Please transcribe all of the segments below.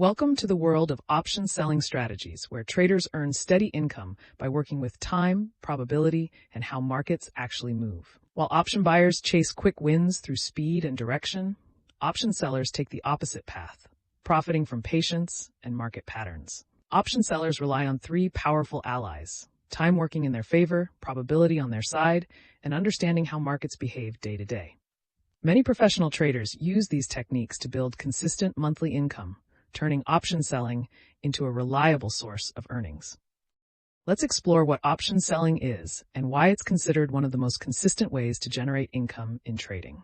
Welcome to the world of option selling strategies, where traders earn steady income by working with time, probability, and how markets actually move. While option buyers chase quick wins through speed and direction, option sellers take the opposite path, profiting from patience and market patterns. Option sellers rely on three powerful allies: time working in their favor, probability on their side, and understanding how markets behave day to day. Many professional traders use these techniques to build consistent monthly income, turning option selling into a reliable source of earnings. Let's explore what option selling is and why it's considered one of the most consistent ways to generate income in trading.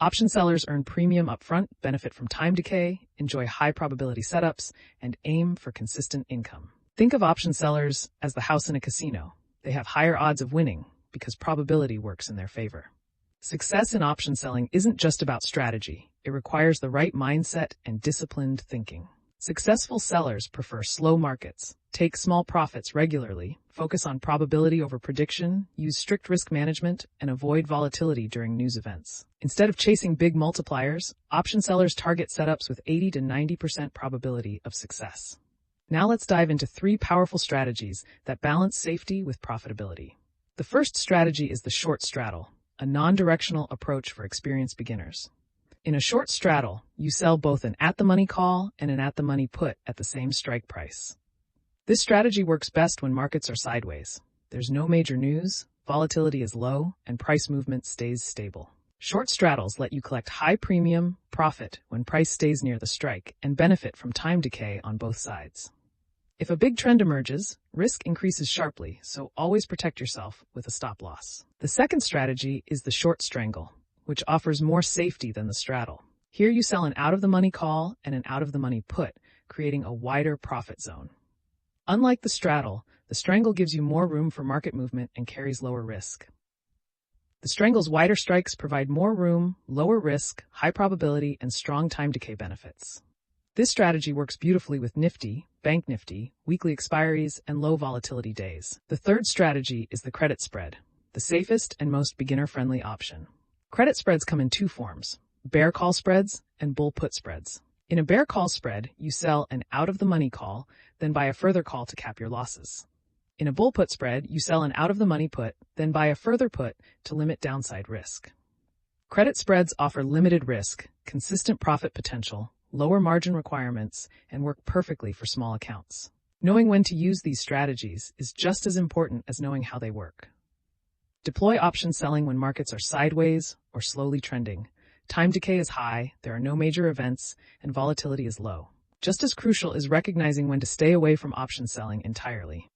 Option sellers earn premium upfront, benefit from time decay, enjoy high probability setups, and aim for consistent income. Think of option sellers as the house in a casino. They have higher odds of winning because probability works in their favor. Success in option selling isn't just about strategy. It requires the right mindset and disciplined thinking. Successful sellers prefer slow markets, take small profits regularly, focus on probability over prediction, use strict risk management, and avoid volatility during news events. Instead of chasing big multipliers, option sellers target setups with 80 to 90% probability of success. Now let's dive into three powerful strategies that balance safety with profitability. The first strategy is the short straddle, a non-directional approach for experienced beginners. In a short straddle, you sell both an at-the-money call and an at-the-money put at the same strike price. This strategy works best when markets are sideways. There's no major news, volatility is low, and price movement stays stable. Short straddles let you collect high premium profit when price stays near the strike and benefit from time decay on both sides. If a big trend emerges, risk increases sharply, so always protect yourself with a stop loss. The second strategy is the short strangle, which offers more safety than the straddle. Here you sell an out-of-the-money call and an out-of-the-money put, creating a wider profit zone. Unlike the straddle, the strangle gives you more room for market movement and carries lower risk. The strangle's wider strikes provide more room, lower risk, high probability, and strong time decay benefits. This strategy works beautifully with Nifty BankNifty, weekly expiries, and low volatility days. The third strategy is the credit spread, the safest and most beginner-friendly option. Credit spreads come in two forms: bear call spreads and bull put spreads. In a bear call spread, you sell an out-of-the-money call, then buy a further call to cap your losses. In a bull put spread, you sell an out-of-the-money put, then buy a further put to limit downside risk. Credit spreads offer limited risk, consistent profit potential, lower margin requirements, and work perfectly for small accounts. Knowing when to use these strategies is just as important as knowing how they work. Deploy option selling when markets are sideways or slowly trending. Time decay is high, there are no major events, and volatility is low. Just as crucial is recognizing when to stay away from option selling entirely.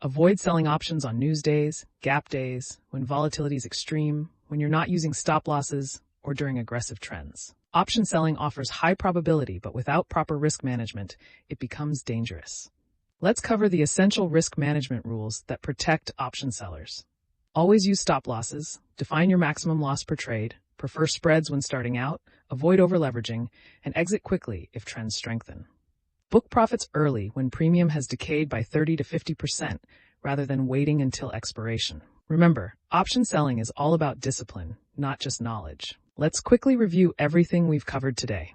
Avoid selling options on news days, gap days, when volatility is extreme, when you're not using stop losses, or during aggressive trends. Option selling offers high probability, but without proper risk management, it becomes dangerous. Let's cover the essential risk management rules that protect option sellers. Always use stop losses, define your maximum loss per trade, prefer spreads when starting out, avoid over-leveraging, and exit quickly if trends strengthen. Book profits early when premium has decayed by 30 to 50% rather than waiting until expiration. Remember, option selling is all about discipline, not just knowledge. Let's quickly review everything we've covered today.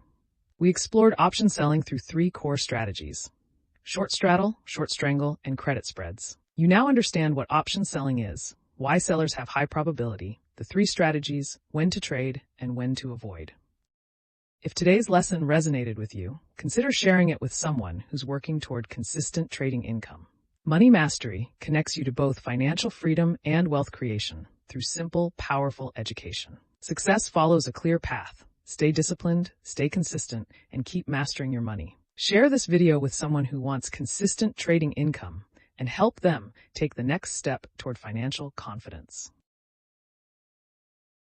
We explored option selling through three core strategies: short straddle, short strangle, and credit spreads. You now understand what option selling is, why sellers have high probability, the three strategies, when to trade, and when to avoid. If today's lesson resonated with you, consider sharing it with someone who's working toward consistent trading income. Money Mastery connects you to both financial freedom and wealth creation through simple, powerful education. Success follows a clear path. Stay disciplined, stay consistent, and keep mastering your money. Share this video with someone who wants consistent trading income and help them take the next step toward financial confidence.